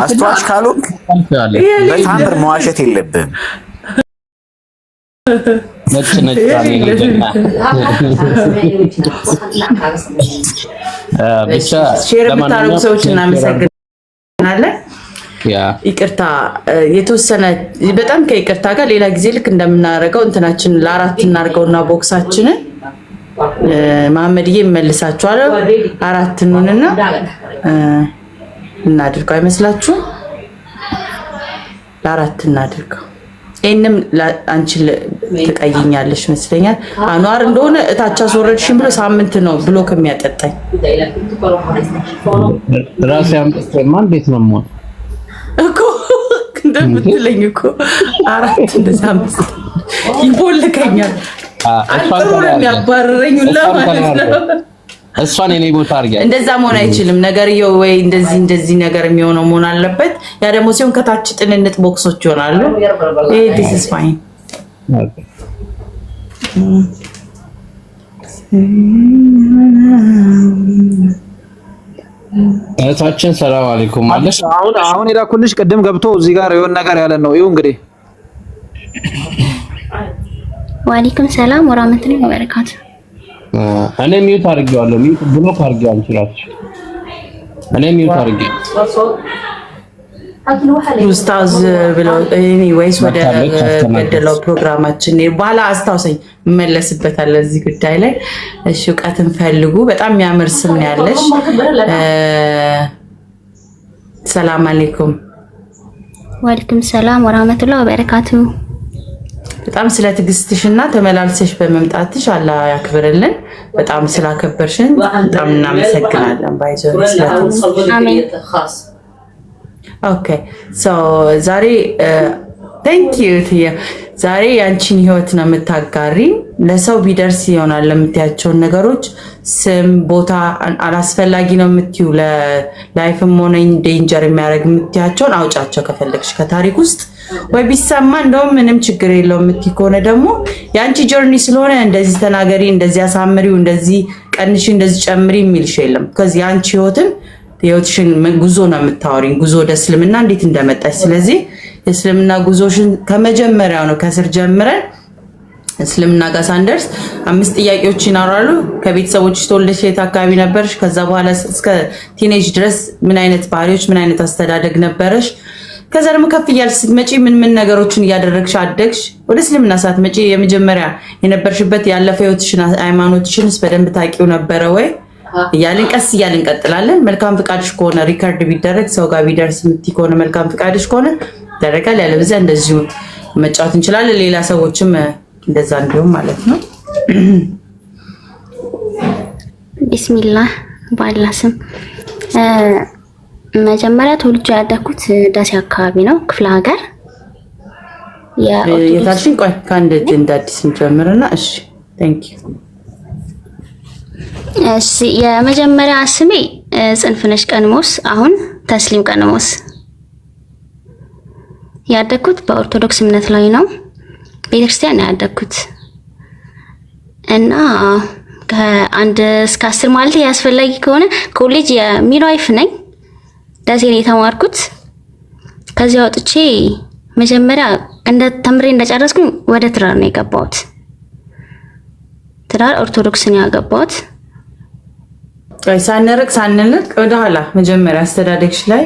አስተዋሽ ካልሆንክ በታምር መዋሸት የለብህም። ነጭ ብቻ ሼር የምታደርጉ ሰዎች እናመሰግናለን። ይቅርታ የተወሰነ በጣም ከይቅርታ ጋር ሌላ ጊዜ ልክ እንደምናደርገው እንትናችን ለአራት እናድርገውና ቦክሳችንን መሐመድዬ መልሳችኋለሁ። አራት እንሁንና እናድርገው አይመስላችሁም? ለአራት እናድርገው። እንም አንቺ ትቀይኛለሽ መስለኛል። አንዋር እንደሆነ እታች አስወረድሽኝ ብሎ ሳምንት ነው ብሎክ የሚያጠጣኝ ራሴ አምጥተማ እንዴት ነው ሞት እኮ እንደምትለኝ እኮ አራት እንደዛ አምስት ይቦልከኛል። አጥሩን ያባረረኝ ሁላ ማለት ነው። እሷን እኔ ቦታ አርጋኝ እንደዛ መሆን አይችልም። ነገርየው ወይ እንደዚህ ነገር የሚሆነው መሆን አለበት። ያ ደግሞ ሲሆን ከታች ጥንንጥ ቦክሶች ይሆናሉ። this is fine እታችን ሰላም አለይኩም ማለት አሁን የላኩልሽ ቅድም ገብቶ እዚህ ጋር የሆነ ነገር ያለ ነው። ይኸው እንግዲህ ወአለይኩም ሰላም ወራህመቱላሂ ወበረካቱ። እኔ ሚውት አድርጌዋለሁ። ሚውት ብሎክ አድርጌው አንችላችሁ። እኔ ሚውት አድርጌው ኡስታዝ ብለው ኤኒዌይስ ወደ ገደለው ፕሮግራማችን በኋላ አስታውሰኝ መለስበታለሁ እዚህ ጉዳይ ላይ። እሺ እውቀትን ፈልጉ። በጣም የሚያምር ስም ነው ያለሽ። ሰላም አለይኩም። ወአለይኩም ሰላም ወራህመቱላሂ ወበረካቱ። በጣም ስለ ትዕግስትሽና ተመላልሰሽ በመምጣትሽ አላህ ያክብርልን። በጣም ስላከበርሽን በጣም እናመሰግናለን። ባይዘው አሜን። ኦኬ ሶ ዛሬ ቴንክ ዩ ዛሬ ያንቺን ህይወት ነው የምታጋሪ። ለሰው ቢደርስ ይሆናል ለምትያቸውን ነገሮች ስም ቦታ አላስፈላጊ ነው የምትዩ ለላይፍም ሆነ ዴንጀር የሚያደርግ የምትያቸውን አውጫቸው ከፈለግሽ ከታሪክ ውስጥ ወይ ቢሰማ እንደውም ምንም ችግር የለውም የምትይ ከሆነ ደግሞ ያንቺ ጆርኒ ስለሆነ እንደዚህ ተናገሪ፣ እንደዚህ አሳምሪው፣ እንደዚህ ቀንሺ፣ እንደዚህ ጨምሪ የሚልሽ የለም። ከዚህ ያንቺ ህይወትሽን ጉዞ ነው የምታወሪኝ። ጉዞ ወደ እስልምና እንዴት እንደመጣሽ። ስለዚህ የእስልምና ጉዞሽን ከመጀመሪያው ነው ከስር ጀምረን እስልምና ጋር ሳንደርስ 5 ጥያቄዎች ይኖራሉ። ከቤተሰቦችሽ ተወልደሽ የት አካባቢ ነበርሽ? ከዛ በኋላ እስከ ቲኔጅ ድረስ ምን አይነት ባህሪዎች፣ ምን አይነት አስተዳደግ ነበረሽ? ከዛ ደግሞ ከፍ እያልሽ ስትመጪ ምን ነገሮችን እያደረግሽ አደግሽ? ወደ እስልምና ሳትመጪ የመጀመሪያ የነበርሽበት ያለፈ ህይወትሽን ሃይማኖትሽንስ በደንብ ታውቂው ነበረ ወይ? እያልን ቀስ እያልን እንቀጥላለን። መልካም ፍቃድሽ ከሆነ ሪከርድ ቢደረግ ሰው ጋር ቢደርስ የምትይ ከሆነ መልካም ፍቃድሽ ከሆነ ይደረጋል። ያለበለዚያ እንደዚሁ መጫወት እንችላለን። ሌላ ሰዎችም እንደዛ እንዲሁም ማለት ነው። ቢስሚላህ በአላህ ስም። መጀመሪያ ተወልጄ ያደኩት ደሴ አካባቢ ነው፣ ክፍለ ሀገር። የታልሽኝ ቆይ ከአንድ እንደ አዲስ እንጀምርና እሺ ቴንክ ዩ። እሺ የመጀመሪያ ስሜ ጽንፍነሽ ቀንሞስ፣ አሁን ተስሊም ቀንሞስ። ያደኩት በኦርቶዶክስ እምነት ላይ ነው። ቤተክርስቲያን ነው ያደኩት እና ከ1 እስከ 10 ማለት ያስፈልጊ ከሆነ ኮሌጅ የሚድዋይፍ ነኝ። ደሴ ነው የተማርኩት። ከዚያ ወጥቼ መጀመሪያ ተምሬ እንደጨረስኩኝ ወደ ትዳር ነው የገባሁት። ትዳር ኦርቶዶክስ ነው ያገባሁት። ሳንርቅ ወደ ኋላ መጀመሪያ አስተዳደግሽ ላይ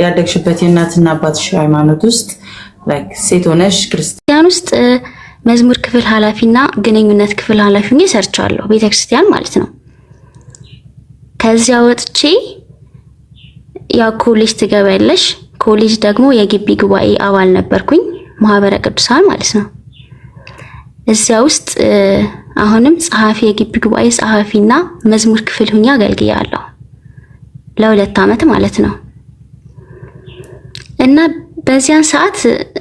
ያደግሽበት የእናትና አባትሽ ሃይማኖት ውስጥ ላይክ ሴት ሆነሽ ክርስቲያን ውስጥ መዝሙር ክፍል ኃላፊና ግንኙነት ክፍል ኃላፊ ሆኜ ሰርቻለሁ፣ ቤተክርስቲያን ማለት ነው። ከዚያ ወጥቼ ያው ኮሌጅ ትገባለሽ። ኮሌጅ ደግሞ የግቢ ጉባኤ አባል ነበርኩኝ፣ ማህበረ ቅዱሳን ማለት ነው። እዚያ ውስጥ አሁንም ጸሐፊ የግቢ ጉባኤ ጸሐፊና መዝሙር ክፍል ሆኜ አገልግያለሁ ለ2 ዓመት ማለት ነው። እና በዚያን ሰዓት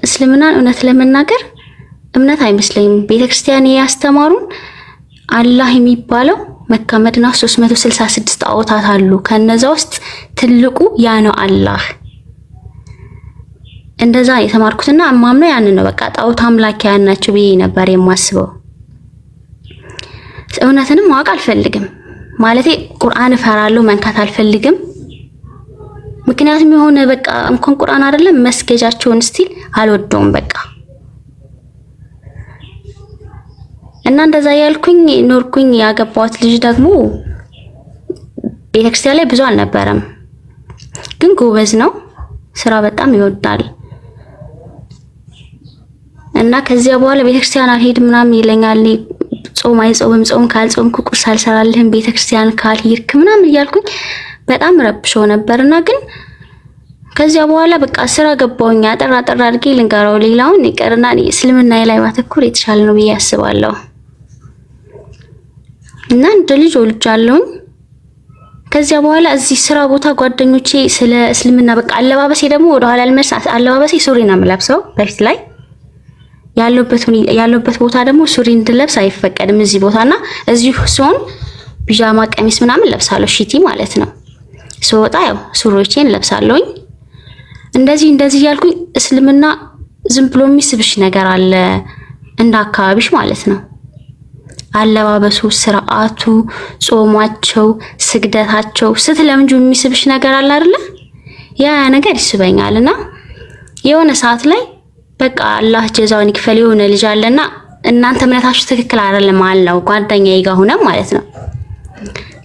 እስልምናን እውነት ለመናገር እምነት አይመስለኝም። ቤተክርስቲያን ያስተማሩን አላህ የሚባለው መካ መዲና 366 ጣዖታት አሉ። ከነዛ ውስጥ ትልቁ ያ ነው አላህ። እንደዛ የተማርኩትና አማምነው ያን ነው በቃ ጣዖት አምላኪያን ናቸው ብዬ ነበር የማስበው። እውነትንም ማወቅ አልፈልግም። ማለቴ ቁርአን እፈራለሁ፣ መንካት አልፈልግም። ምክንያቱም የሆነ በቃ እንኳን ቁርአን አይደለም መስገጃቸውን ስቲል አልወደውም በቃ እና እንደዛ ያልኩኝ ኖርኩኝ። ያገባዋት ልጅ ደግሞ ቤተክርስቲያን ላይ ብዙ አልነበረም፣ ግን ጎበዝ ነው፣ ስራ በጣም ይወዳል። እና ከዚያ በኋላ ቤተክርስቲያን አልሄድም ምናምን ይለኛል። ጾም አይጾምም፣ ጾም ካልጾምኩ ቁርስ አልሰራልህም፣ ቤተክርስቲያን ካልሄድክ ምናምን እያልኩኝ በጣም ረብሾ ነበርና ግን ከዚያ በኋላ በቃ ስራ ገባውኛ። አጠራ አድርጌ ልንገረው ሌላውን ይቀርና እስልምና ላይ ማተኮር የተሻለ ነው ብዬ አስባለሁ። እና እንደ ልጅ ወልጃለሁ። ከዚያ በኋላ እዚህ ስራ ቦታ ጓደኞቼ ስለ እስልምና በቃ አለባበሴ ደግሞ ወደ ኋላ አልመለስ። አለባበሴ ሱሪ ነው የምለብሰው በፊት ላይ ያለበት ቦታ ደግሞ ሱሪ እንድለብስ አይፈቀድም እዚህ ቦታና እዚሁ ሲሆን ፒጃማ ቀሚስ ምናምን ለብሳለሁ፣ ሺቲ ማለት ነው። ስወጣ ያው ሱሪዎቼን ለብሳለሁኝ። እንደዚህ ያልኩኝ እስልምና ዝም ብሎ የሚስብሽ ነገር አለ እንደ አካባቢሽ ማለት ነው። አለባበሱ፣ ስርዓቱ፣ ጾማቸው፣ ስግደታቸው ስትለምጁ የሚስብሽ ነገር አለ አይደለ? ያ ነገር ይስበኛልና የሆነ ሰዓት ላይ በቃ አላህ ጀዛውን ይክፈል የሆነ ልጅ አለና እናንተ እምነታችሁ ትክክል አይደለም አለው ጓደኛዬ ጋር ሆነ ማለት ነው።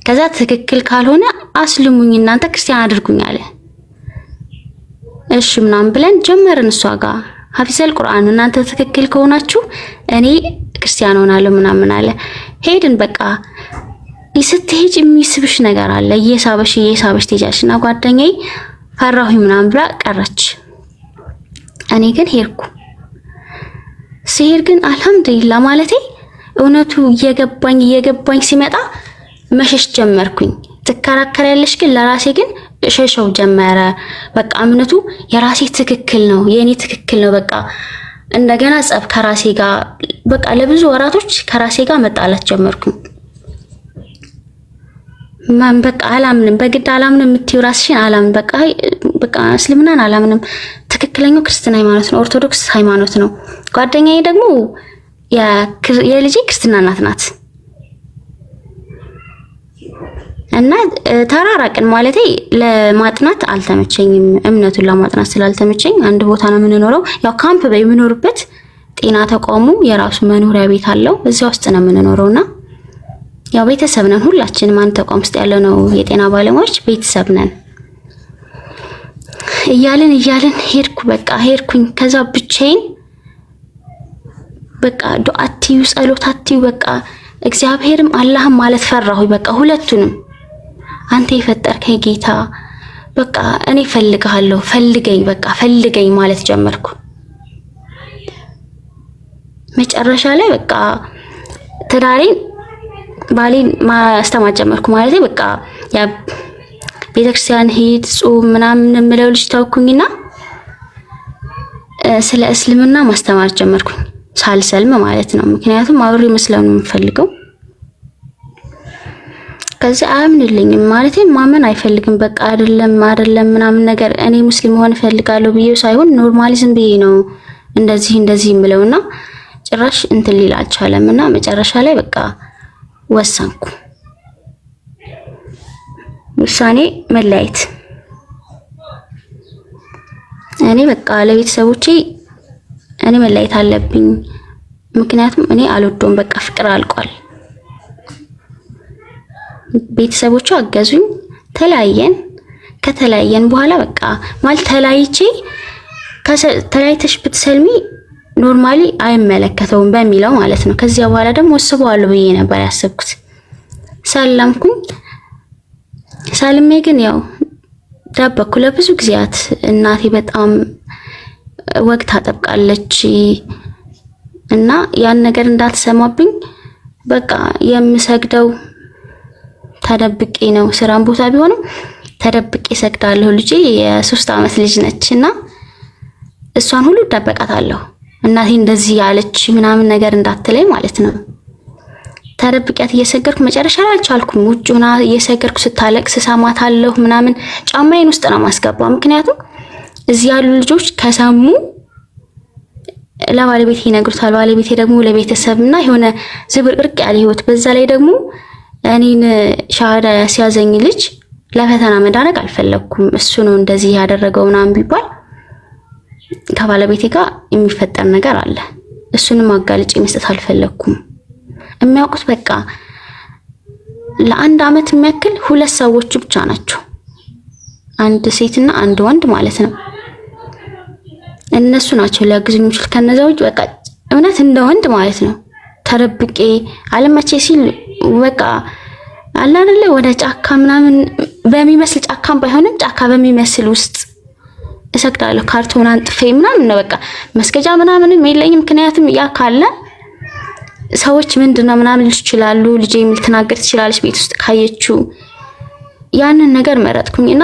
ከዛ ትክክል ካልሆነ አስልሙኝ እናንተ ክርስቲያን አድርጉኝ አለ። እሺ ምናምን ብለን ጀመርን እሷ ጋር ሐፊዘል ቁርአን እናንተ ትክክል ከሆናችሁ እኔ ክርስቲያን ሆናለሁ ምናምን አለ። ሄድን በቃ ስትሄጂ የሚስብሽ ነገር አለ እየሳበሽ ትሄጃለሽና ጓደኛዬ ፈራሁኝ ምናምን ብላ ቀረች። እኔ ግን ሄድኩ። ሲሄድ ግን አልሐምዱሊላህ ማለቴ እውነቱ እየገባኝ ሲመጣ መሸሽ ጀመርኩኝ። ትከራከሪያለሽ ግን ለራሴ ግን ሸሸው ጀመረ። በቃ እምነቱ የራሴ ትክክል ነው የኔ ትክክል ነው። በቃ እንደገና ጸብ ከራሴ ጋር በቃ ለብዙ ወራቶች ከራሴ ጋር መጣላት ጀመርኩኝ። ማን በቃ አላምንም፣ በግድ አላምንም የምትይው ራስሽን አላምን። በቃ እስልምናን አላምንም። ትክክለኛው ክርስትና ሃይማኖት ነው፣ ኦርቶዶክስ ሃይማኖት ነው። ጓደኛዬ ደግሞ የልጄ ክርስትና እናት ናት። እና ተራራቅን ማለቴ ለማጥናት አልተመቸኝም። እምነቱን ለማጥናት ስላልተመቸኝ አንድ ቦታ ነው የምንኖረው። ያው ካምፕ በሚኖርበት ጤና ተቋሙ የራሱ መኖሪያ ቤት አለው፣ እዚያ ውስጥ ነው የምንኖረውና ያው ቤተሰብ ነን ሁላችንም። አንድ ተቋም ውስጥ ያለ ነው የጤና ባለሙያዎች ቤተሰብ ነን። እያልን ሄድኩኝ። ከዛ ብቻዬን በቃ ዱዓቲዩ ጸሎታቲዩ በቃ እግዚአብሔርም አላህም ማለት ፈራሁኝ። በቃ ሁለቱንም አንተ የፈጠርከኝ ጌታ በቃ እኔ ፈልግሃለሁ፣ ፈልገኝ ማለት ጀመርኩ። መጨረሻ ላይ በቃ ትዳሬን ባሌን ማስተማር ጀመርኩ። ማለት በቃ ያ ቤተክርስቲያን ሄድ ጾም ምናምን የምለው ልጅ ታውኩኝና ስለ እስልምና ማስተማር ጀመርኩኝ ሳልሰልም ማለት ነው። ምክንያቱም አብሬ መስለም ነው የምፈልገው። ከዛ አያምንልኝም ማለት ማመን አይፈልግም። በቃ አይደለም ምናምን ነገር እኔ ሙስሊም ሆነ ፈልጋለሁ ብዬ ሳይሆን ኖርማሊዝም ብዬ ነው እንደዚህ የምለውና ጭራሽ እንትን ሊል አልቻለምና መጨረሻ ላይ በቃ ወሰንኩ። ውሳኔ መለያየት። እኔ በቃ ለቤተሰቦቼ እኔ መለያየት አለብኝ። ምክንያቱም እኔ አልወደውም። በቃ ፍቅር አልቋል። ቤተሰቦቹ አገዙኝ። ከተለያየን በኋላ በቃ ማለት ተለያይተሽ ብትሰልሚ ኖርማሊ አይመለከተውም በሚለው ማለት ነው። ከዚያ በኋላ ደግሞ ወስበዋለሁ ብዬ ነበር ያሰብኩት። ሰለምኩኝ። ሳልሜ ግን ያው ዳበኩ ለብዙ ጊዜያት። እናቴ በጣም ወግ ታጠብቃለች እና ያን ነገር እንዳትሰማብኝ በቃ የምሰግደው ተደብቄ ነው። ስራን ቦታ ቢሆንም ተደብቄ ሰግዳለሁ። ልጄ የ3 ዓመት ልጅ ነችና እሷን ሁሉ ደበቃታለሁ። እናቴ እንደዚህ ያለች ምናምን ነገር እንዳትለኝ ማለት ነው። ተደብቂያት እየሰገርኩ መጨረሻ ላይ አልቻልኩም። ውጭና እየሰገርኩ ስታለቅስ ሰማታለሁ ምናምን ጫማዬን ውስጥ ነው ማስገባው። ምክንያቱም እዚህ ያሉ ልጆች ከሰሙ ለባለቤቴ ይነግሩታል። ባለቤቴ ደግሞ ለቤተሰብና የሆነ ዝብርቅርቅ ያለ ህይወት፣ በዛ ላይ ደግሞ እኔን ሻሃዳ ያስያዘኝ ልጅ ለፈተና መዳረግ አልፈለኩም። እሱ ነው እንደዚህ ያደረገው ምናምን ቢባል ከባለቤቴ ጋር የሚፈጠር ነገር አለ። እሱንም አጋልጬ መስጠት አልፈለኩም። የሚያውቁት በቃ ለአንድ አመት የሚያክል 2 ሰዎች ብቻ ናቸው። አንድ ሴትና አንድ ወንድ ማለት ነው። እነሱ ናቸው ሊያግዙኝ የሚችሉት። ከነዛ ውጭ በቃ እውነት እንደ ወንድ ማለት ነው ተረብቄ አለመቼ ሲል በቃ አለ አይደለ ወደ ጫካ ምናምን በሚመስል ጫካም ባይሆንም ጫካ በሚመስል ውስጥ እሰግዳለሁ። ካርቶን አንጥፌ ምናምን ነው በቃ መስገጃ ምናምንም የለኝም። ምክንያቱም ያ ካለ ሰዎች ምንድነው ምናምን ይችላሉ። ልጄ ልትናገር ትችላለች ቤት ውስጥ ካየችው። ያንን ነገር መረጥኩኝና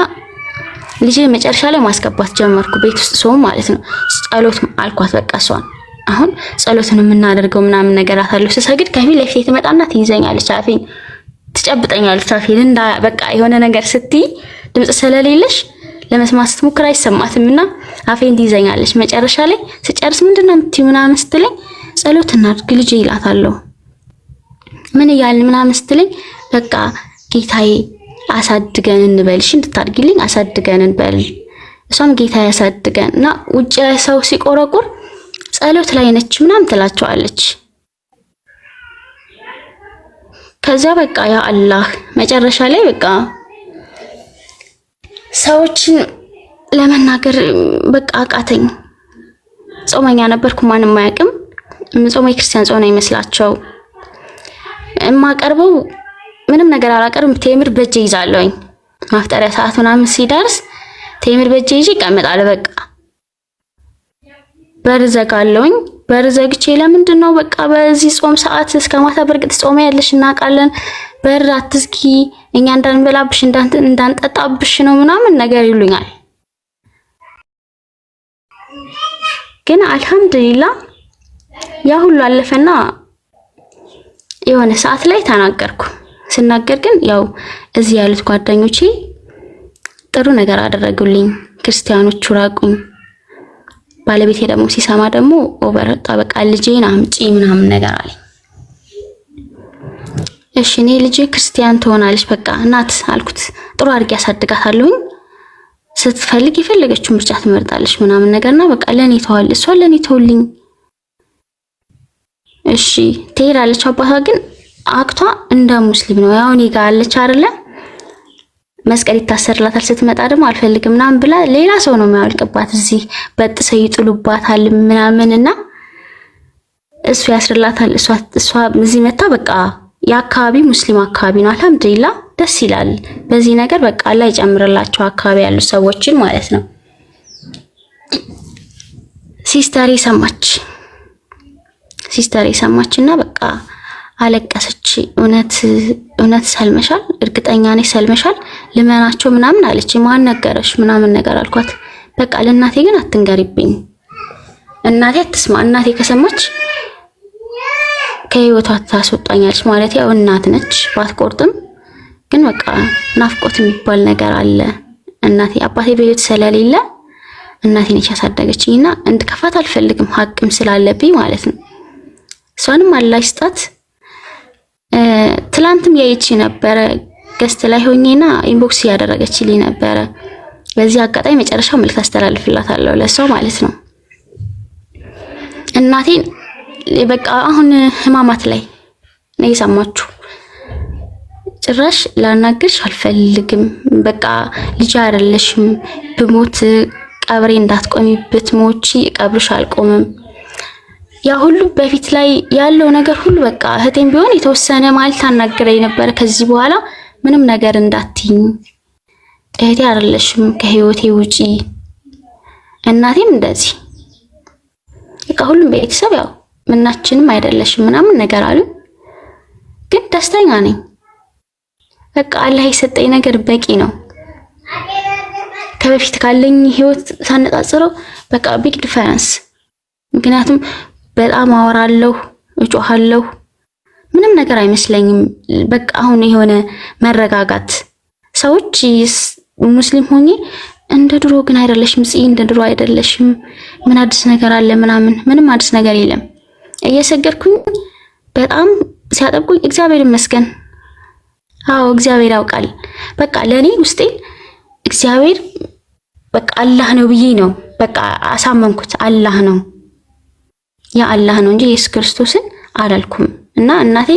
ልጄ መጨረሻ ላይ ማስገባት ጀመርኩ ቤት ውስጥ ሰው ማለት ነው። ጸሎት አልኳት በቃ እሷን አሁን ጸሎትን የምናደርገው ምናምን ነገር አታለሁ። ስሰግድ ከፊት ለፊት ትመጣና ትይዘኛለች፣ አፌን ትጨብጠኛለች። አፌን እንዳ በቃ የሆነ ነገር ስትይ ድምጽ ስለሌለሽ ለመስማት ስትሞክር አይሰማትምና አፌን ትይዘኛለች። መጨረሻ ላይ ስጨርስ ምንድነው የምትይው ምናምን ስትለኝ ጸሎት እናድርግ ልጄ ይላታለሁ። ምን እያልን ምናምን ስትለኝ በቃ ጌታዬ አሳድገን እንበልሽ እንድታድግልኝ አሳድገን እንበል። እሷም ጌታ ያሳድገን እና ውጭ ላይ ሰው ሲቆረቁር ጸሎት ላይ ነች ምናምን ትላቸዋለች። ከዛ በቃ ያ አላህ መጨረሻ ላይ በቃ ሰዎችን ለመናገር በቃ አቃተኝ። ጾመኛ ነበርኩ፣ ማንም አያውቅም። ጾመኛ ክርስቲያን ጾም ነው ይመስላቸው። የማቀርበው ምንም ነገር አላቀርብም። ቴምር በእጄ ይዛለሁኝ። ማፍጠሪያ ሰዓት ምናምን ሲደርስ ቴምር በእጄ ይዤ እቀመጣለሁ። በቃ በር ዘጋለሁኝ። በር ዘግቼ ለምንድን ነው በቃ በዚህ ጾም ሰዓት እስከ ማታ በርግጥ ጾም ያለሽ እናውቃለን፣ በር አትዝጊ፣ እኛ እንዳንበላብሽ እንዳንጠጣብሽ ነው ምናምን ነገር ይሉኛል። ግን አልሐምዱሊላህ ያ ሁሉ አለፈና የሆነ ሰዓት ላይ ተናገርኩ። ስናገር ግን ያው እዚህ ያሉት ጓደኞቼ ጥሩ ነገር አደረጉልኝ። ክርስቲያኖቹ ራቁኝ። ባለቤቴ ደግሞ ሲሰማ ደግሞ ኦቨር በቃ ልጄን አምጪ ምናምን ነገር አለኝ። እሺ እኔ ልጄ ክርስቲያን ትሆናለች በቃ እናት አልኩት። ጥሩ አድርጌ ያሳድጋታለሁኝ። ስትፈልግ የፈለገችውን ምርጫ ትመርጣለች ምናምን ነገርና በቃ ለኔ ተዋል እሷ ለኔ ተውልኝ። እሺ ትሄዳለች። አባቷ ግን አክቷ እንደ ሙስሊም ነው። ያው እኔ ጋር አለች አይደለ መስቀል ይታሰርላታል። ስትመጣ ደግሞ አልፈልግም ምናምን ብላ ሌላ ሰው ነው የሚያወልቅባት። እዚህ በጥሰው ይጥሉባታል ምናምንና እሱ ያስርላታል። እሷ እዚህ መጣ በቃ የአካባቢ ሙስሊም አካባቢ ነው። አልሐምዱሊላህ ደስ ይላል። በዚህ ነገር በቃ አላህ ይጨምርላቸው አካባቢ ያሉ ሰዎችን ማለት ነው። ሲስተር ሰማችና በቃ አለቀሰች። እውነት ሰልመሻል? እርግጠኛ ነኝ ሰልመሻል? ልመናቸው ምናምን አለች። ማን ነገረሽ ምናምን ነገር አልኳት። በቃ ለእናቴ ግን አትንገሪብኝ፣ እናቴ አትስማ። እናቴ ከሰማች ከህይወቷ ታስወጣኛለች። ማለት ያው እናት ነች ባትቆርጥም፣ ግን በቃ ናፍቆት የሚባል ነገር አለ። እናቴ አባቴ በህይወት ስለሌለ እናቴ ነች ያሳደገችኝና እንድከፋት አልፈልግም፣ ሀቅም ስላለብኝ ማለት ነው። እሷንም አላህ ይስጣት። ትላንትም ያይቺ ነበረ ገስት ላይ ሆኜና ኢንቦክስ ያደረገችልኝ ነበረ። በዚህ አጋጣሚ መጨረሻው መልእክት አስተላልፍላታለሁ ለሷ ማለት ነው። እናቴን በቃ አሁን ህማማት ላይ ነው የሰማችሁ። ጭራሽ ላናግርሽ አልፈልግም፣ በቃ ልጅ አይደለሽም፣ ብሞት ቀብሬ እንዳትቆሚበት ሞቺ ቀብርሽ አልቆምም። ያ ሁሉ በፊት ላይ ያለው ነገር ሁሉ በቃ እህቴም ቢሆን የተወሰነ ማለት ታናግረኝ ነበር። ከዚህ በኋላ ምንም ነገር እንዳትይኝ፣ እህቴ አይደለሽም፣ ከህይወቴ ውጪ። እናቴም እንደዚህ በቃ ሁሉም ቤተሰብ ያው ምናችንም አይደለሽም ምናምን ነገር አሉ። ግን ደስተኛ ነኝ። በቃ አላህ የሰጠኝ ነገር በቂ ነው። ከበፊት ካለኝ ህይወት ሳነጻጽረው በቃ ቢግ ዲፈረንስ። ምክንያቱም በጣም አወራለሁ፣ እጮሃለሁ፣ ምንም ነገር አይመስለኝም። በቃ አሁን የሆነ መረጋጋት። ሰዎች ሙስሊም ሆኜ እንደ ድሮ ግን አይደለሽም፣ እንደ ድሮ አይደለሽም፣ ምን አዲስ ነገር አለ ምናምን፣ ምንም አዲስ ነገር የለም። እየሰገድኩኝ በጣም ሲያጠብቁኝ እግዚአብሔር ይመስገን አዎ እግዚአብሔር ያውቃል። በቃ ለኔ ውስጤ እግዚአብሔር በቃ አላህ ነው ብዬ ነው በቃ አሳመንኩት። አላህ ነው ያ አላህ ነው እንጂ ኢየሱስ ክርስቶስን አላልኩም። እና እናቴ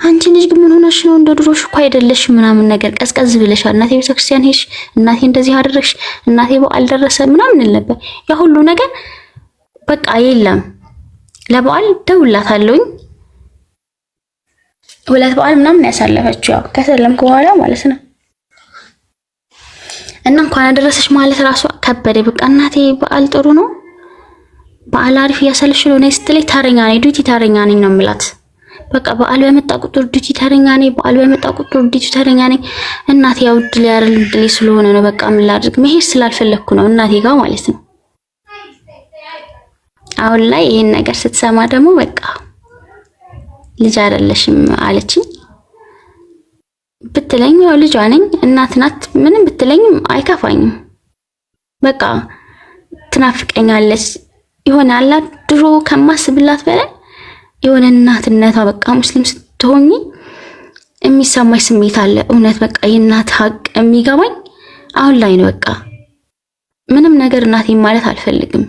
አንቺ ልጅ ምን ሆነሽ ነው እንደ ድሮሽ እኮ አይደለሽ ምናምን ነገር ቀዝቀዝ ብለሻል፣ እናቴ ቤተክርስቲያን ሄሽ፣ እናቴ እንደዚህ አደረግሽ፣ እናቴ በዓል ደረሰ ምናምን ነበር። ያ ሁሉ ነገር በቃ የለም። ለበዓል ደውላታለሁኝ 2 በዓል ምናምን ያሳለፈችው ያው ከሰለምኩ በኋላ ማለት ነው። እና እንኳን አደረሰሽ ማለት ራሱ ከበደ። በቃ እናቴ በዓል ጥሩ ነው በዓል አሪፍ ያሰለሽ ነው ነይ ስትለኝ ተረኛ ነኝ ዱቲ ተረኛ ነኝ ነው የምላት። በቃ በዓል በመጣ ቁጥር ዱቲ ተረኛ ነኝ፣ በዓል በመጣ ቁጥር ዱቲ ተረኛ ነኝ። እናቴ ያው ድል ያረል ድል ስለሆነ ነው በቃ ምን ላድርግ መሄድ ስላልፈለኩ ነው እናቴ ጋር ማለት ነው። አሁን ላይ ይሄን ነገር ስትሰማ ደግሞ በቃ ልጅ አይደለሽም አለችኝ። ብትለኝ ያው ልጅ ነኝ እናት ናት ምንም ብትለኝም አይከፋኝም። በቃ ትናፍቀኛለች የሆነ አላ ድሮ ከማስብላት በላይ የሆነ እናትነቷ በቃ ሙስሊም ስትሆኚ የሚሰማኝ ስሜት አለ። እውነት በቃ የእናት ሀቅ የሚገባኝ አሁን ላይ ነው። በቃ ምንም ነገር እናቴን ማለት አልፈልግም።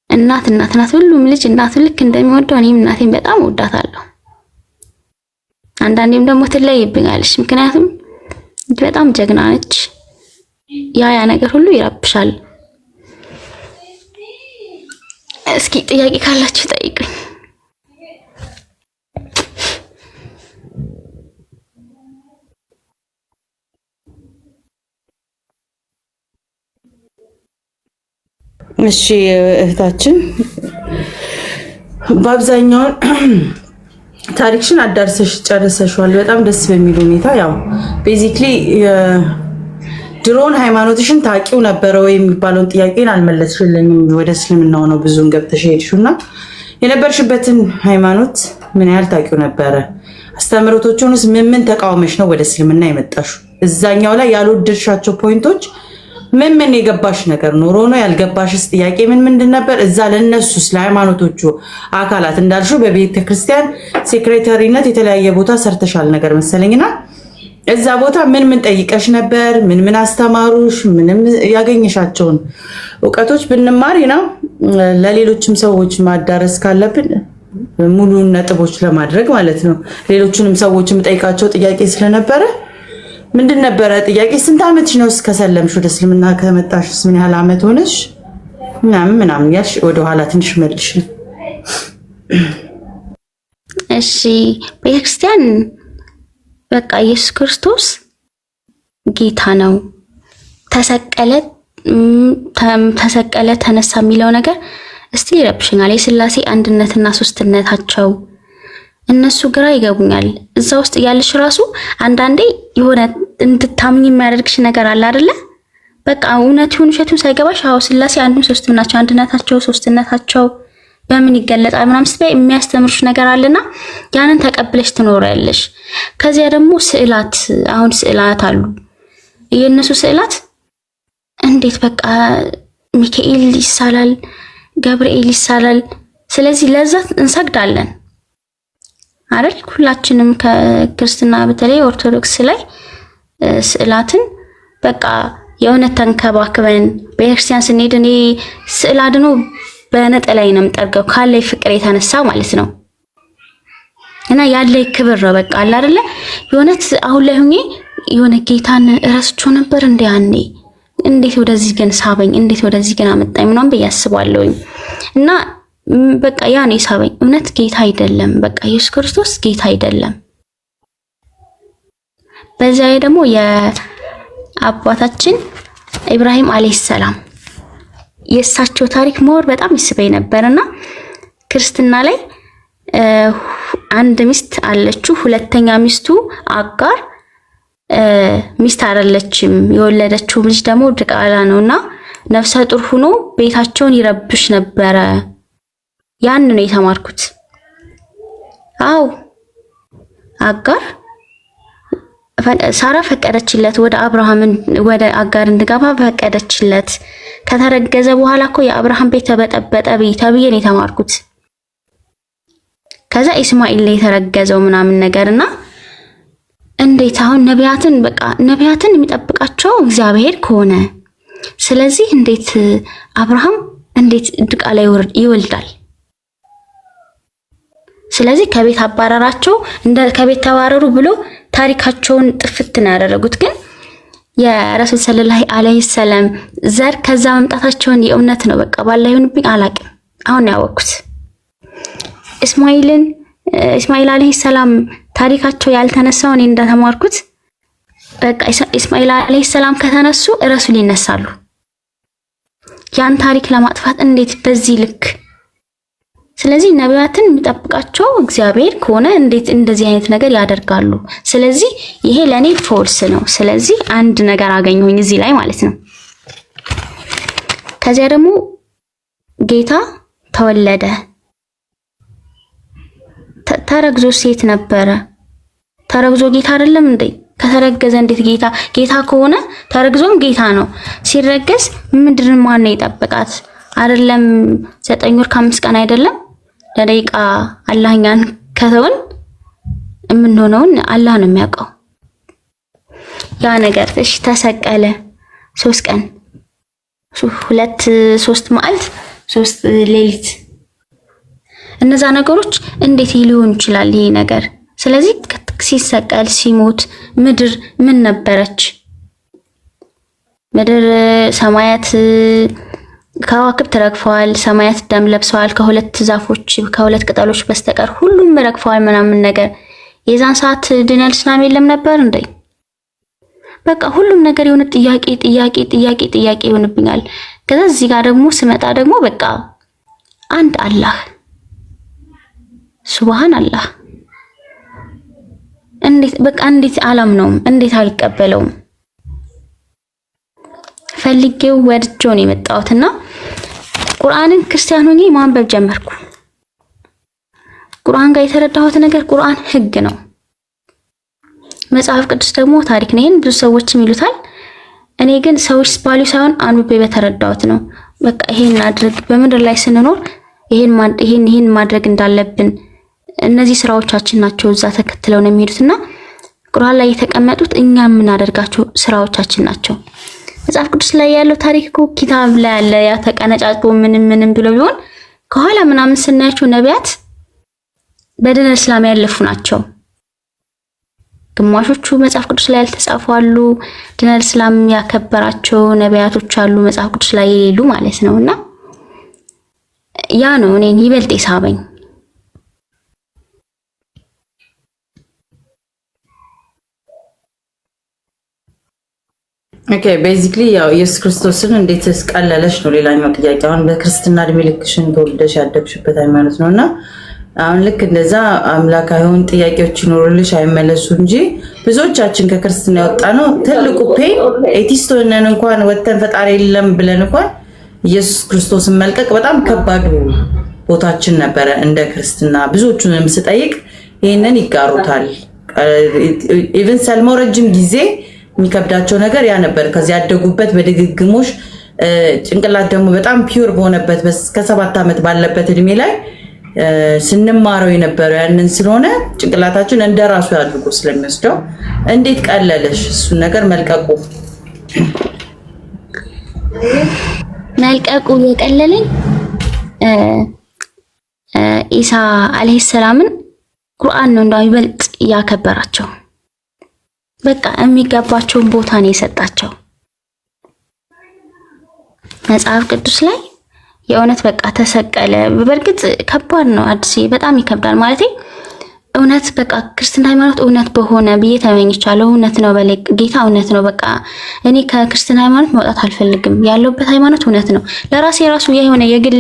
እናት ናት። ሁሉም ልጅ እናቱ ልክ እንደሚወደው እኔም እናቴን በጣም እወዳታለሁ። አንዳንዴም ደግሞ ትለይብኛለች፣ ምክንያቱም በጣም ጀግና ነች። ያ ነገር ሁሉ ይረብሻል። እስኪ ጥያቄ ካላችሁ ጠይቁኝ። እሺ እህታችን በአብዛኛው ታሪክሽን አዳርሰሽ ጨርሰሻል በጣም ደስ በሚል ሁኔታ። ያው ቤዚክሊ ድሮን ሃይማኖትሽን ታቂው ነበር ወይ የሚባለውን ጥያቄን አልመለስሽልኝም። ወደ እስልምናው ነው ብዙን ገብተሽ ሄድሽውና የነበርሽበትን ሃይማኖት ምን ያህል ታቂው ነበረ? አስተምሮቶቹንስ ምን ተቃውመሽ ነው ወደ እስልምና የመጣሽው? እዛኛው ላይ ያልወደድሻቸው ፖይንቶች ምን የገባሽ ነገር ኖሮ ነው? ያልገባሽስ ጥያቄ ምንድን ነበር? እዛ ለነሱስ ለሃይማኖቶቹ አካላት እንዳልሽው በቤተ ክርስቲያን ሴክሬታሪነት የተለያየ ቦታ ሰርተሻል ነገር መሰለኝና እዛ ቦታ ምን ጠይቀሽ ነበር? ምን አስተማሩሽ? ምንም ያገኘሻቸውን ዕውቀቶች ብንማር ነው ለሌሎችም ሰዎች ማዳረስ ካለብን ሙሉ ነጥቦች ለማድረግ ማለት ነው። ሌሎችንም ሰዎች የምጠይቃቸው ጥያቄ ስለነበረ ምንድን ነበረ ጥያቄ? ስንት ዓመትሽ ነው እስከሰለምሽ? ወደ እስልምና ከመጣሽስ ምን ያህል ዓመት ሆነሽ? ምናምን ያልሽ ወደ ኋላ ትንሽ መልሽ። እሺ ቤተክርስቲያን በቃ ኢየሱስ ክርስቶስ ጌታ ነው፣ ተሰቀለ ተነሳ የሚለው ነገር እስቲ ይረብሽኛል። የሥላሴ አንድነትና ሶስትነታቸው እነሱ ግራ ይገቡኛል። እዛ ውስጥ ያለሽ ራሱ አንዳንዴ የሆነ እንድታምኝ የሚያደርግሽ ነገር አለ አይደለ? በቃ እውነቱን ውሸቱን ሳይገባሽ አዎ ሥላሴ አንድም ሶስትም ናቸው፣ አንድነታቸው ሶስትነታቸው በምን ይገለጣል ምናምን ስትይ የሚያስተምርሽ ነገር አለና ያንን ተቀብለሽ ትኖሪያለሽ። ከዚያ ደግሞ ስዕላት፣ አሁን ስዕላት አሉ የነሱ ስዕላት እንዴት በቃ ሚካኤል ይሳላል፣ ገብርኤል ይሳላል። ስለዚህ ለዛ እንሰግዳለን አይደል? ሁላችንም ከክርስትና በተለይ ኦርቶዶክስ ላይ ስዕላትን በቃ የእውነት ተንከባክበን ቤተክርስቲያን ስንሄድ እኔ ስዕል አድኖ በነጠላይ ነው የምጠርገው ካለይ ፍቅር የተነሳ ማለት ነው። እና ያለይ ክብር ነው በቃ አለ አይደለ? የእውነት አሁን ላይ ሆኜ የሆነ ጌታን እረስቸው ነበር እንደ ያኔ እንዴት ወደዚህ ግን ሳበኝ፣ እንዴት ወደዚህ ግን አመጣኝ ምናምን በያስባለሁኝ። እና በቃ ያኔ ሳበኝ እውነት ጌታ አይደለም፣ በቃ ኢየሱስ ክርስቶስ ጌታ አይደለም። በዛ ላይ ደግሞ የአባታችን ኢብራሂም አለይሂ ሰላም የእሳቸው ታሪክ ሞር በጣም ይስበኝ ነበርና ክርስትና ላይ አንድ ሚስት አለችው፣ ሁለተኛ ሚስቱ አጋር ሚስት አይደለችም፣ የወለደችው ልጅ ደግሞ ድቃላ ነውና ነፍሰ ጡር ሆኖ ቤታቸውን ይረብሽ ነበረ። ያን ነው የተማርኩት። አው አጋር ሳራ ፈቀደችለት ወደ አብርሃም ወደ አጋር እንድገባ ፈቀደችለት። ከተረገዘ በኋላ እኮ የአብርሃም ቤት ተበጠበጠ ተብዬ ነው የተማርኩት። ከዛ ኢስማኤል ላይ የተረገዘው ምናምን ነገርና እንዴት አሁን ነቢያትን የሚጠብቃቸው እግዚአብሔር ከሆነ ስለዚህ እንዴት አብርሃም እንዴት ድቃላ ይወልዳል? ስለዚህ ከቤት አባረራቸው ከቤት ተባረሩ ብሎ ታሪካቸውን ጥፍት ነው ያደረጉት። ግን የረሱል ሰለላሁ ዐለይሂ ወሰለም ዘር ከዛ መምጣታቸውን የእውነት ነው በቃ ባላ ይሁንብኝ አላቅም። አሁን ያወቅኩት እስማኤል ዐለይሂ ሰላም ታሪካቸው ያልተነሳው እኔ እንደተማርኩት በቃ እስማኤል ዐለይሂ ሰላም ከተነሱ ረሱል ይነሳሉ። ያን ታሪክ ለማጥፋት እንዴት በዚህ ልክ? ስለዚህ ነቢያትን የሚጠብቃቸው እግዚአብሔር ከሆነ እንዴት እንደዚህ አይነት ነገር ያደርጋሉ? ስለዚህ ይሄ ለኔ ፎልስ ነው። ስለዚህ አንድ ነገር አገኘሁኝ እዚህ ላይ ማለት ነው። ከዚያ ደግሞ ጌታ ተወለደ። ተረግዞ ሴት ነበረ። ተረግዞ ጌታ አይደለም እንዴ? ከተረገዘ እንዴት ጌታ ከሆነ ተረግዞም ጌታ ነው። ሲረገዝ ምድር ማን ነው የጠበቃት? አይደለም 9 ወር ከ5 ቀን አይደለም ለደቂቃ አላህኛን ከተውን የምንሆነውን አላህ ነው የሚያውቀው። ያ ነገር እሺ ተሰቀለ 3 ቀን 3 መዓልት 3 ሌሊት እነዛ ነገሮች እንዴት ሊሆን ይችላል ይሄ ነገር? ስለዚህ ሲሰቀል ሲሞት ምድር ምን ነበረች? ምድር ሰማያት ከዋክብት ረግፈዋል፣ ሰማያት ደም ለብሰዋል፣ ከሁለት ዛፎች ከሁለት ቅጠሎች በስተቀር ሁሉም ረግፈዋል ምናምን ነገር። የዛን ሰዓት ዲነል እስላም የለም ነበር እንዴ? በቃ ሁሉም ነገር የሆነ ጥያቄ ይሆንብኛል። ከዛ እዚህ ጋር ደግሞ ስመጣ ደግሞ በቃ አንድ አላህ ሱብሃን አላህ እንዴት አላምነውም? እንዴት አልቀበለውም? ፈልጌው ወድጄው ነው የመጣሁትና ቁርአንን ክርስቲያን ሆኜ ማንበብ ጀመርኩ። ቁርአን ጋር የተረዳሁት ነገር ቁርአን ህግ ነው፣ መጽሐፍ ቅዱስ ደግሞ ታሪክ ነው። ይሄን ብዙ ሰዎችም ይሉታል። እኔ ግን ሰዎች ባሉ ሳይሆን አንብቤ በተረዳሁት ነው። በቃ ይሄን አድርግ፣ በምድር ላይ ስንኖር ይሄን ማድረግ እንዳለብን እነዚህ ስራዎቻችን ናቸው እዛ ተከትለው ነው የሚሄዱትና ቁርአን ላይ የተቀመጡት እኛ የምናደርጋቸው ስራዎቻችን ናቸው። መጽሐፍ ቅዱስ ላይ ያለው ታሪክ እኮ ኪታብ ላይ ያለ ያ ተቀነጫጭቦ ምንም ብለው ቢሆን ከኋላ ምናምን ስናያቸው ነቢያት በዲነል እስላም ያለፉ ናቸው። ግማሾቹ መጽሐፍ ቅዱስ ላይ ያልተጻፉ አሉ፣ ዲነል እስላም ያከበራቸው ነቢያቶች አሉ መጽሐፍ ቅዱስ ላይ የሌሉ ማለት ነውና ያ ነው እኔን ይበልጥ ይሳበኝ። ኦኬ ቤዚክሊ ያው ኢየሱስ ክርስቶስን እንዴት ስቀለለሽ ነው ሌላኛው ጥያቄ። አሁን በክርስትና እድሜ ልክሽን ተወልደሽ ያደግሽበት ሃይማኖት ነውና አሁን ልክ እንደዛ አምላክ አይሆን ጥያቄዎች ይኖሩልሽ አይመለሱ እንጂ ብዙዎቻችን ከክርስትና ያወጣ ነው ትልቁ ፔን ኤቲስት ሆነን እንኳን ወተን ፈጣሪ የለም ብለን እንኳን ኢየሱስ ክርስቶስን መልቀቅ በጣም ከባድ ቦታችን ነበረ እንደ ክርስትና። ብዙዎቹንም ስጠይቅ ይሄንን ይጋሩታል። ኢቭን ሰልሞ ረጅም ጊዜ የሚከብዳቸው ነገር ያ ነበር። ከዚህ ያደጉበት በድግግሞሽ ጭንቅላት ደግሞ በጣም ፒውር በሆነበት ከ7 ዓመት ባለበት እድሜ ላይ ስንማረው የነበረው ያንን ስለሆነ ጭንቅላታችን እንደራሱ ያድርጎ ስለሚወስደው እንዴት ቀለለሽ እሱን ነገር መልቀቁ የቀለለኝ ኢሳ አለይሂ ሰላምን ቁርአን ነው እንደው ይበልጥ ያከበራቸው። በቃ የሚገባቸውን ቦታ ነው የሰጣቸው። መጽሐፍ ቅዱስ ላይ የእውነት በቃ ተሰቀለ። በርግጥ ከባድ ነው አዲስ በጣም ይከብዳል ማለት እውነት በቃ ክርስትና ሃይማኖት እውነት በሆነ ብዬ ተመኝቻለሁ። እውነት ነው በላይ ጌታ እውነት ነው። በቃ እኔ ከክርስትና ሃይማኖት መውጣት አልፈልግም። ያለውበት ሃይማኖት እውነት ነው። ለራሴ ራሱ የሆነ የግል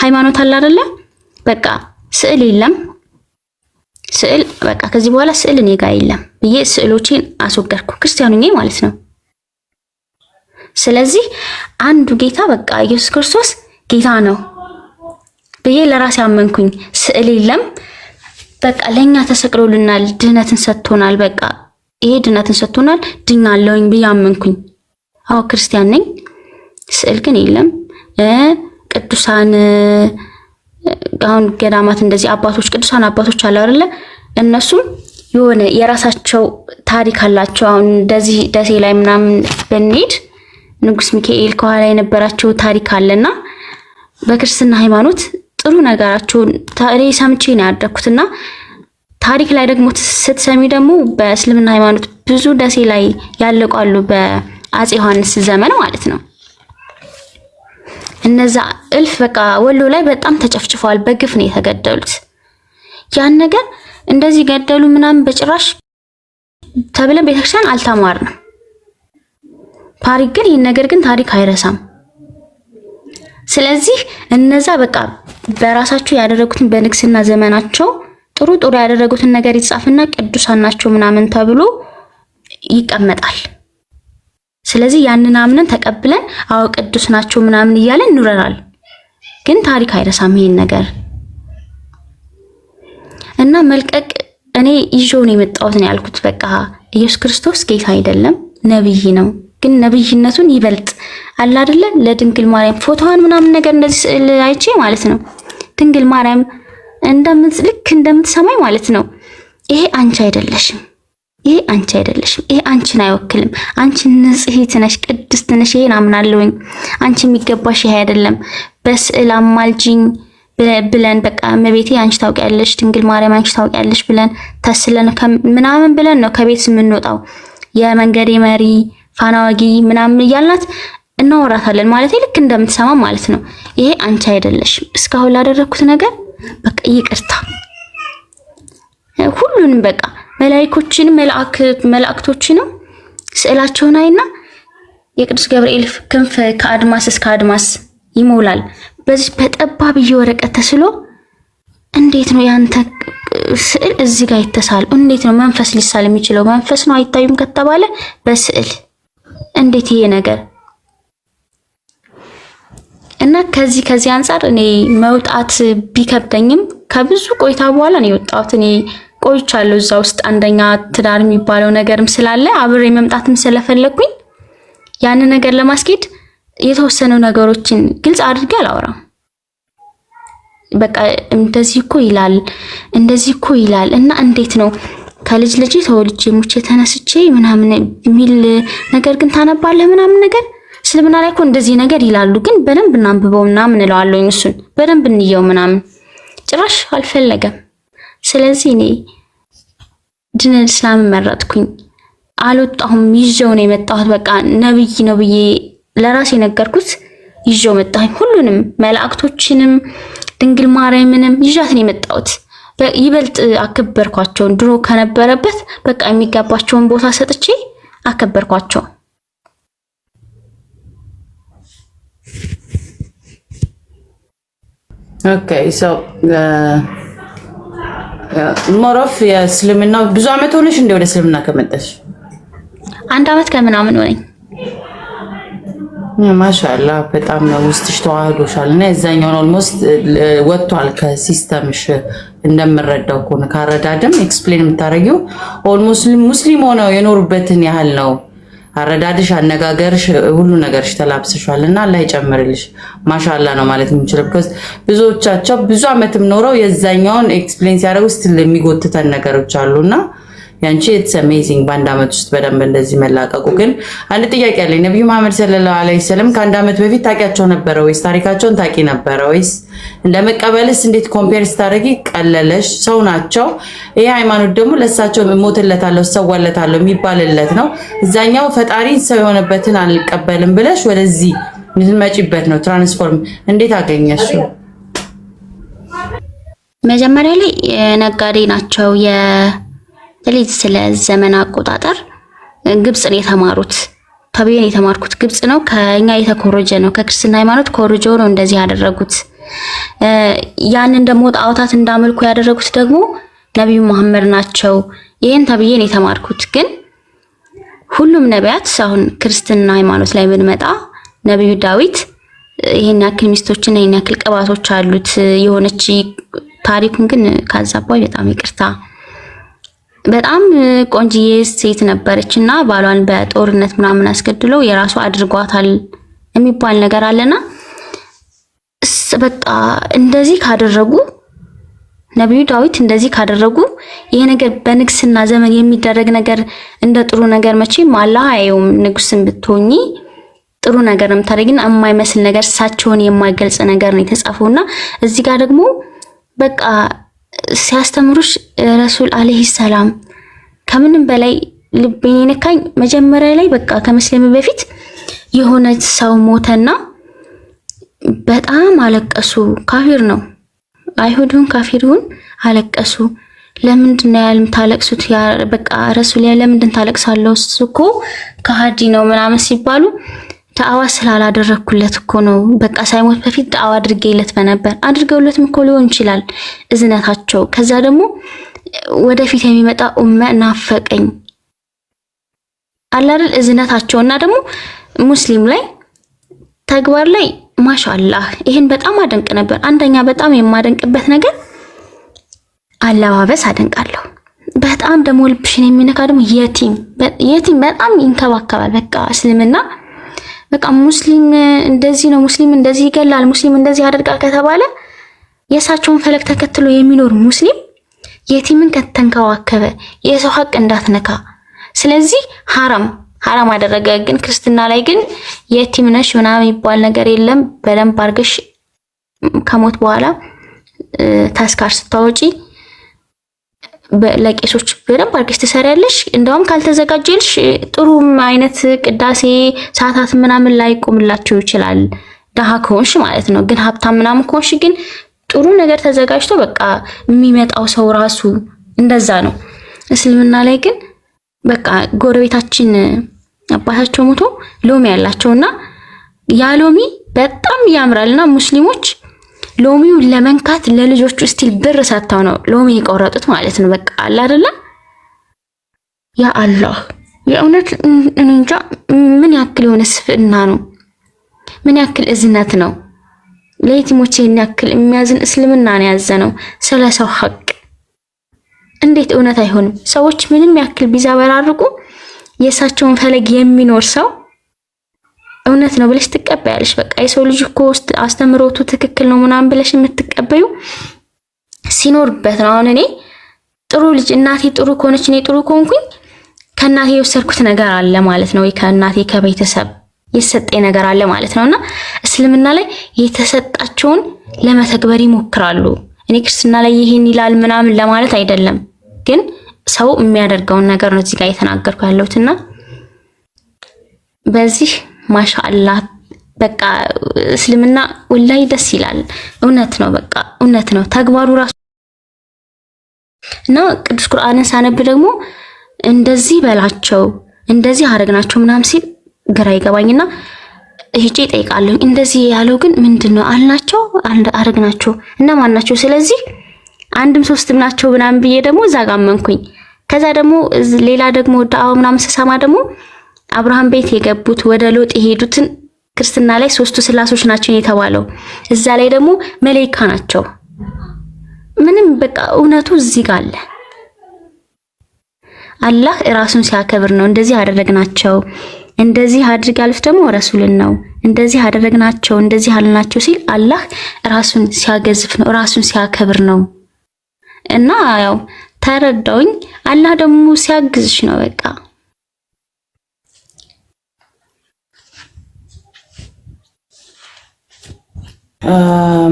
ሃይማኖት አለ አይደለ? በቃ ስዕል የለም ስዕል በቃ ከዚህ በኋላ ስዕል እኔ ጋር የለም ብዬ ስዕሎችን አስወገድኩ ክርስቲያኑ ነኝ ማለት ነው። ስለዚህ አንዱ ጌታ በቃ ኢየሱስ ክርስቶስ ጌታ ነው ብዬ ለራሴ አመንኩኝ። ስዕል የለም በቃ ለኛ ተሰቅሎልናል፣ ድህነትን ሰጥቶናል። በቃ ይሄ ድህነትን ሰጥቶናል፣ ድኛለሁኝ ብዬ አመንኩኝ። አዎ ክርስቲያን ነኝ። ስዕል ግን የለም። ቅዱሳን አሁን ገዳማት እንደዚህ አባቶች ቅዱሳን አባቶች አሉ አይደለ? እነሱም የሆነ የራሳቸው ታሪክ አላቸው። አሁን እንደዚህ ደሴ ላይ ምናምን ብንሄድ ንጉስ ሚካኤል ከኋላ የነበራቸው ታሪክ አለና በክርስትና ሃይማኖት ጥሩ ነገራቸውን እኔ ሰምቼ ነው ያደኩትና ታሪክ ላይ ደግሞ ስትሰሚ ደግሞ በእስልምና ሃይማኖት ብዙ ደሴ ላይ ያለቃሉ በአፄ ዮሐንስ ዘመን ማለት ነው። እነዛ እልፍ በቃ ወሎ ላይ በጣም ተጨፍጭፈዋል፣ በግፍ ነው የተገደሉት። ያን ነገር እንደዚህ ገደሉ ምናምን በጭራሽ ተብለን ቤተክርስቲያን አልተማርንም። ታሪክ ግን ይሄን ነገር ግን ታሪክ አይረሳም። ስለዚህ እነዛ በቃ በራሳቸው ያደረጉትን በንግስና ዘመናቸው ጥሩ ጥሩ ያደረጉትን ነገር ይጻፍና ቅዱሳን ናቸው ምናምን ተብሎ ይቀመጣል። ስለዚህ ያንን አምነን ተቀብለን አዎ ቅዱስ ናቸው ምናምን እያለን እንኖራለን። ግን ታሪክ አይረሳም ይሄን ነገር እና መልቀቅ እኔ ይዤው ነው የመጣሁት ነው ያልኩት። በቃ ኢየሱስ ክርስቶስ ጌታ አይደለም ነብይ ነው። ግን ነብይነቱን ይበልጥ አለ አይደለ ለድንግል ማርያም ፎቶዋን ምናምን ነገር እንደዚህ ስዕል አይቼ ማለት ነው ድንግል ማርያም ልክ እንደምትሰማኝ ማለት ነው ይሄ አንቺ አይደለሽም፣ ይሄ አንቺ አይደለሽም፣ ይሄ አንቺን አይወክልም፣ አንቺ ንጽሕት ነሽ፣ ቅድስት ነሽ፣ ይሄን አምናለሁኝ፣ አንቺ የሚገባሽ ይሄ አይደለም፣ በስዕል አማልጂኝ ብለን በቃ እመቤቴ አንቺ ታውቂያለሽ፣ ድንግል ማርያም አንቺ ታውቂያለሽ ብለን ተስለን ምናምን ብለን ነው ከቤት የምንወጣው። የመንገዴ መሪ ፋናዋጊ ምናምን እያልናት እናወራታለን ማለት ልክ እንደምትሰማ ማለት ነው። ይሄ አንቺ አይደለሽም፣ እስካሁን ላደረኩት ነገር በቃ ይቅርታ። ሁሉንም በቃ መላእክቶችንም ስዕላቸውን አይና የቅዱስ ገብርኤል ክንፍ ከአድማስ እስከ አድማስ ይሞላል። በዚህ በጠባብ ወረቀት ተስሎ እንዴት ነው ያንተ ስዕል እዚህ ጋር ይተሳል? እንዴት ነው መንፈስ ሊሳል የሚችለው? መንፈስ ነው አይታዩም ከተባለ በስዕል እንዴት ይሄ ነገር እና ከዚህ አንፃር እኔ መውጣት ቢከብደኝም ከብዙ ቆይታ በኋላ ነው የወጣሁት። እኔ ቆይቻለሁ እዛ ውስጥ አንደኛ ትዳር የሚባለው ነገርም ስላለ አብሬ መምጣትም ስለፈለኩኝ ያን ነገር ለማስኬድ የተወሰኑ ነገሮችን ግልጽ አድርጌ አላወራም። በቃ እንደዚህ እኮ ይላል እና እንዴት ነው ከልጅ ልጅ ተወልጄ ሙቼ ተነስቼ ምናምን የሚል ነገር ግን ታነባለህ ምናምን ነገር እስልምና ላይ እኮ እንደዚህ ነገር ይላሉ፣ ግን በደንብ እናንብበው ምናምን እለዋለሁኝ። እሱን በደንብ እንየው ምናምን ጭራሽ አልፈለገም። ስለዚህ እኔ ዲነል እስላም መረጥኩኝ። አልወጣሁም፣ ይዤው ነው የመጣሁት። በቃ ነብይ ነው ብዬ ለራሴ ነገርኩት፣ ይዤው መጣሁኝ። ሁሉንም መላእክቶችንም ድንግል ማርያምንም ይዣት ነው የመጣሁት። ይበልጥ አከበርኳቸው። ድሮ ከነበረበት በቃ የሚገባቸውን ቦታ ሰጥቼ አከበርኳቸው። ኦኬ ሶ ሞሮፍ የእስልምና ብዙ አመት ሆነሽ እንደ ወደ እስልምና ከመጣሽ? 1 አመት ከምናምን ሆነኝ። ማሻአላ በጣም ነው ውስጥሽ ተዋህዶሻል እና የዛኛውን ኦልሞስት ወጥቷል ከሲስተምሽ እንደምረዳው ከሆነ ካረዳድም ኤክስፕሌን የምታረጊው ኦልሞስት ሙስሊም ሆነው የኖሩበትን ያህል ነው። አረዳድሽ፣ አነጋገርሽ፣ ሁሉ ነገርሽ ተላብሰሻል እና አላህ ይጨምርልሽ። ማሻአላ ነው ማለት የምንችለው። because ብዙዎቻቸው ብዙ አመትም ኖረው የዛኛውን ኤክስፕሌን ሲያደርጉ ስትል የሚጎትተን ነገሮች አሉና ያንቺ it's amazing በአንድ አመት ውስጥ በደንብ እንደዚህ መላቀቁ። ግን አንድ ጥያቄ አለኝ። ነብዩ መሐመድ ሰለላሁ ዐለይሂ ወሰለም ከአንድ አመት በፊት ታውቂያቸው ነበር ወይስ ታሪካቸውን ታውቂ ነበር ወይስ እንደመቀበልስ እንዴት ኮምፔር ስታደርጊ ቀለለሽ? ሰው ናቸው። ይሄ ሃይማኖት ደግሞ ለሳቸው ሞትለታለሁ ሰዋለታለሁ የሚባልለት ነው። እዛኛው ፈጣሪን ሰው የሆነበትን አልቀበልም ብለሽ ወደዚህ ምትመጪበት ነው ትራንስፎርም እንዴት አገኘሽ? መጀመሪያ ላይ ነጋዴ ናቸው። ስለዚህ ስለ ዘመን አቆጣጠር ግብጽ ነው የተማሩት። ተብየን የተማርኩት ግብጽ ነው። ከኛ የተኮረጀ ነው። ከክርስትና ሃይማኖት ኮረጆ ነው እንደዚህ ያደረጉት። ያንን ደግሞ ጣዖታት እንዳመልኩ ያደረጉት ደግሞ ነብዩ መሐመድ ናቸው። ይሄን ተብየን የተማርኩት ግን ሁሉም ነቢያት አሁን ክርስትና ሃይማኖት ላይ ብንመጣ ነብዩ ዳዊት ይሄን ያክል ሚስቶችና ይሄን ያክል ቅባቶች አሉት የሆነች ታሪኩን ግን ካዛባው በጣም ይቅርታ በጣም ቆንጂዬ ሴት ነበረችና ባሏን በጦርነት ምናምን አስገድለው የራሱ አድርጓታል የሚባል ነገር አለና በቃ እንደዚህ ካደረጉ ነብዩ ዳዊት እንደዚህ ካደረጉ ይሄ ነገር በንግስና ዘመን የሚደረግ ነገር እንደ ጥሩ ነገር መቼም አላህ አየውም። ንጉስን ብትሆኚ ጥሩ ነገር ነው የምታደርጊና የማይመስል ነገር እሳቸውን የማይገልጽ ነገር ነው የተጻፈውና እዚህ ጋር ደግሞ በቃ ሲያስተምሩሽ ረሱል አለይሂ ሰላም ከምንም በላይ ልቤን ነካኝ። መጀመሪያ ላይ በቃ ከመስለም በፊት የሆነ ሰው ሞተና በጣም አለቀሱ። ካፊር ነው አይሁድን ካፊሩን አለቀሱ። ለምንድን ነው ታለቅሱት? ያ በቃ ረሱል ለምንድን ታለቅሳለሁ? እሱ እኮ ከሃዲ ነው ምናምን ሲባሉ ዳዕዋ ስላላደረኩለት እኮ ነው። በቃ ሳይሞት በፊት ዳዕዋ አድርጌለት በነበር አድርገውለትም እኮ ሊሆን ይችላል እዝነታቸው። ከዛ ደግሞ ወደፊት የሚመጣ ኡመ ናፈቀኝ አላል እዝነታቸውና ደግሞ ሙስሊም ላይ ተግባር ላይ ማሻአላህ ይሄን በጣም አደንቅ ነበር። አንደኛ በጣም የማደንቅበት ነገር አለባበስ አደንቃለሁ። በጣም ደግሞ ልብሽን የሚነካ ደግሞ የቲም በጣም ይንከባከባል። በቃ እስልምና በቃ ሙስሊም እንደዚህ ነው፣ ሙስሊም እንደዚህ ይገላል፣ ሙስሊም እንደዚህ ያደርጋል ከተባለ የእሳቸውን ፈለግ ተከትሎ የሚኖር ሙስሊም የቲምን ከተንከባከበ የሰው ሀቅ እንዳትነካ። ስለዚህ ሐራም አደረገ። ግን ክርስትና ላይ ግን የቲም ነሽ ምናምን የሚባል ነገር የለም። በደንብ አርገሽ ከሞት በኋላ ተስካር ስታወጪ ለቄሶች በደንብ አርገሽ ትሰሪያለሽ። እንደውም ካልተዘጋጀልሽ ጥሩ አይነት ቅዳሴ ሰዓታት ምናምን ላይ ቆምላችሁ ይችላል፣ ደሃ ከሆንሽ ማለት ነው። ግን ሀብታም ምናምን ከሆንሽ ግን ጥሩ ነገር ተዘጋጅቶ በቃ የሚመጣው ሰው ራሱ እንደዛ ነው። እስልምና ላይ ግን በቃ ጎረቤታችን አባታቸው ሞቶ ሎሚ ያላቸውና ያ ሎሚ በጣም ያምራልና ሙስሊሞች ሎሚውን ለመንካት ለልጆቹ ስቲል ብር ሰጥተው ነው ሎሚ የቆረጡት ማለት ነው። በቃ አለ አይደለ? ያ አላህ የእውነት እንጃ ምን ያክል የሆነ ስፍና ነው፣ ምን ያክል እዝነት ነው። ለየቲሞች ያክል የሚያዝን እስልምና ነው ያዘነው ስለ ሰው ሀቅ። እንዴት እውነት አይሆንም? ሰዎች ምንም ያክል ቢዛበራርቁ የእሳቸውን ፈለግ የሚኖር ሰው እውነት ነው ብለሽ ትቀበያለሽ። በቃ የሰው ልጅ እኮ አስተምሮቱ ትክክል ነው ምናምን ብለሽ የምትቀበዩ ሲኖርበት ነው። አሁን እኔ ጥሩ ልጅ እናቴ ጥሩ ከሆነች እኔ ጥሩ ከሆንኩኝ ከእናቴ የወሰድኩት ነገር አለ ማለት ነው። ከእናቴ ከቤተሰብ የሰጠኝ ነገር አለ ማለት ነውና እስልምና ላይ የተሰጣቸውን ለመተግበር ይሞክራሉ። እኔ ክርስትና ላይ ይሄን ይላል ምናምን ለማለት አይደለም፣ ግን ሰው የሚያደርገውን ነገር ነው እዚህ ጋር የተናገርኩ ያለሁትና በዚህ ማሻአላህ በቃ እስልምና ወላሂ ደስ ይላል። እውነት ነው፣ በቃ እውነት ነው ተግባሩ ራሱ እና ቅዱስ ቁርአንን ሳነብ ደግሞ እንደዚህ በላቸው እንደዚህ አረግናቸው ምናምን ሲል ግራ ይገባኝና ሂጄ እጠይቃለሁ። እንደዚህ ያለው ግን ምንድነው አልናቸው አረግናቸው እና ማን ናቸው? ስለዚህ አንድም ሶስትም ናቸው ምናምን ብዬ ደግሞ እዛ ጋር አመንኩኝ። ከዛ ደግሞ ሌላ ደግሞ ዳዋ ምናምን ስሰማ ደግሞ አብርሃም ቤት የገቡት ወደ ሎጥ የሄዱትን ክርስትና ላይ ሶስቱ ስላሶች ናቸው የተባለው፣ እዛ ላይ ደግሞ መላእክት ናቸው። ምንም በቃ እውነቱ እዚህ ጋር አለ። አላህ ራሱን ሲያከብር ነው እንደዚህ አደረግናቸው፣ እንደዚህ አድርግ ያሉት ደግሞ ረሱልን ነው። እንደዚህ አደረግናቸው እንደዚህ አልናቸው ሲል አላህ ራሱን ሲያገዝፍ ነው፣ ራሱን ሲያከብር ነው። እና ያው ተረዳውኝ። አላህ ደግሞ ሲያግዝሽ ነው በቃ።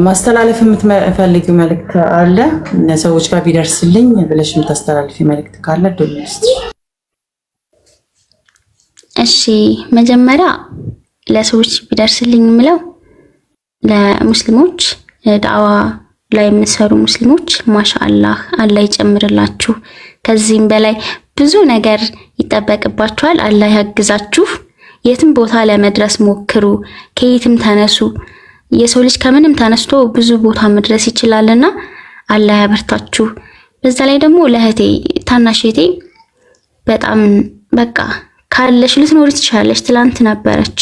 ማስተላለፍ የምትፈልጊው መልእክት አለ ሰዎች ጋር ቢደርስልኝ ብለሽ የምታስተላልፊ መልእክት ካለ ደውልልኝ። እሺ መጀመሪያ ለሰዎች ቢደርስልኝ ምለው ለሙስሊሞች ዳዋ ላይ የምትሰሩ ሙስሊሞች ማሻአላህ አላህ ይጨምርላችሁ። ከዚህም በላይ ብዙ ነገር ይጠበቅባችኋል። አላህ ያግዛችሁ። የትም ቦታ ለመድረስ ሞክሩ። ከየትም ተነሱ። የሰው ልጅ ከምንም ተነስቶ ብዙ ቦታ መድረስ ይችላልና አላህ ያበርታችሁ። በዛ ላይ ደግሞ ለእህቴ ታናሽቴ በጣም በቃ ካለሽ ልትኖር ትችላለሽ። ትላንት ነበረች።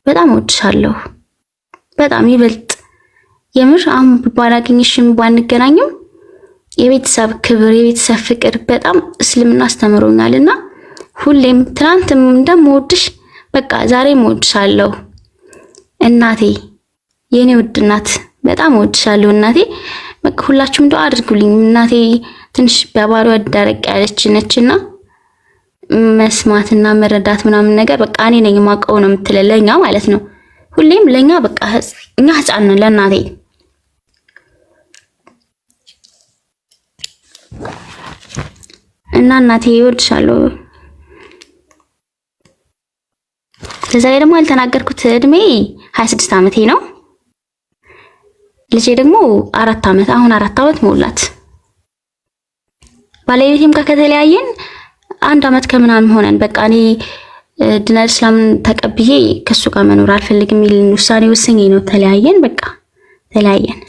በጣም ወድሻለሁ። በጣም ይበልጥ የምር አሁን ባላገኝሽም ባንገናኝም የቤተሰብ ክብር የቤተሰብ ፍቅር በጣም እስልምና አስተምሮኛልና ሁሌም ትላንትም እንደምወድሽ በቃ ዛሬም ወድሻለሁ እናቴ፣ የኔ ውድ እናት በጣም ወድሻለሁ እናቴ። በቃ ሁላችሁም ዱአ አድርጉልኝ። እናቴ ትንሽ በባሏ ደረቅ ያለች ነችና መስማትና መረዳት ምናምን ነገር በቃ እኔ ነኝ ማቀው ነው የምትለለኛ ማለት ነው። ሁሌም ለኛ በቃ እኛ ህፃን ነን ለእናቴ እና እናቴ ይወድሻለሁ። ለዛሬ ደግሞ ያልተናገርኩት እድሜ 26 ዓመቴ ነው። ልጄ ደግሞ 4 ዓመት አሁን 4 ዓመት ሞላት። ባለቤቴም ጋር ከተለያየን 1 ዓመት ከምናምን ሆነን በቃ እኔ ዲናል እስላምን ተቀብዬ ከሱ ጋር መኖር አልፈልግም የሚል ውሳኔ ወሰኜ ነው ተለያየን። በቃ ተለያየን።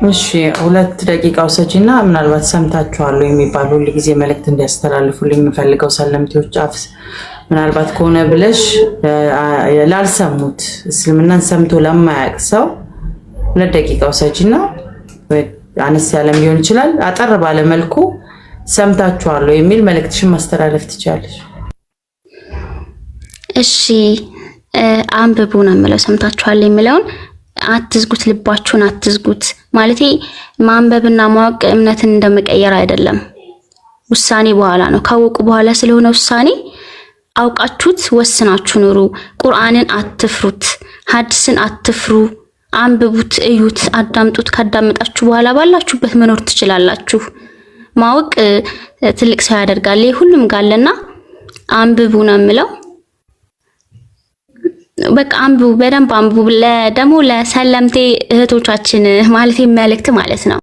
እሺ 2 ደቂቃ ወሰጂና ምናልባት ሰምታችኋል የሚባል ሁሉ ጊዜ መልእክት እንዲያስተላልፉልኝ የምፈልገው ሰለምቴዎች አፍ ምናልባት ከሆነ ብለሽ ላልሰሙት እስልምናን ሰምቶ ለማያውቅ ሰው 2 ደቂቃ ወሰጂና አነስ ያለም ሊሆን ይችላል አጠር ባለ መልኩ ሰምታችኋል የሚል መልእክትሽን ማስተላለፍ ትችላለሽ። እሺ አንብቡ ነው የምለው። ሰምታችኋል የሚለውን አትዝጉት፣ ልባችሁን አትዝጉት። ማለቴ ማንበብና ማወቅ እምነትን እንደመቀየር አይደለም። ውሳኔ በኋላ ነው፣ ካወቁ በኋላ ስለሆነ ውሳኔ አውቃችሁት ወስናችሁ ኑሩ። ቁርአንን አትፍሩት፣ ሐዲስን አትፍሩ። አንብቡት፣ እዩት፣ አዳምጡት። ካዳመጣችሁ በኋላ ባላችሁበት መኖር ትችላላችሁ። ማወቅ ትልቅ ሰው ያደርጋል። ሁሉም ጋለና አንብቡ ነው የምለው። በቃ አንብቡ፣ በደንብ አንብቡ። ደግሞ ለሰለምቴ እህቶቻችን ማለት መልእክት ማለት ነው።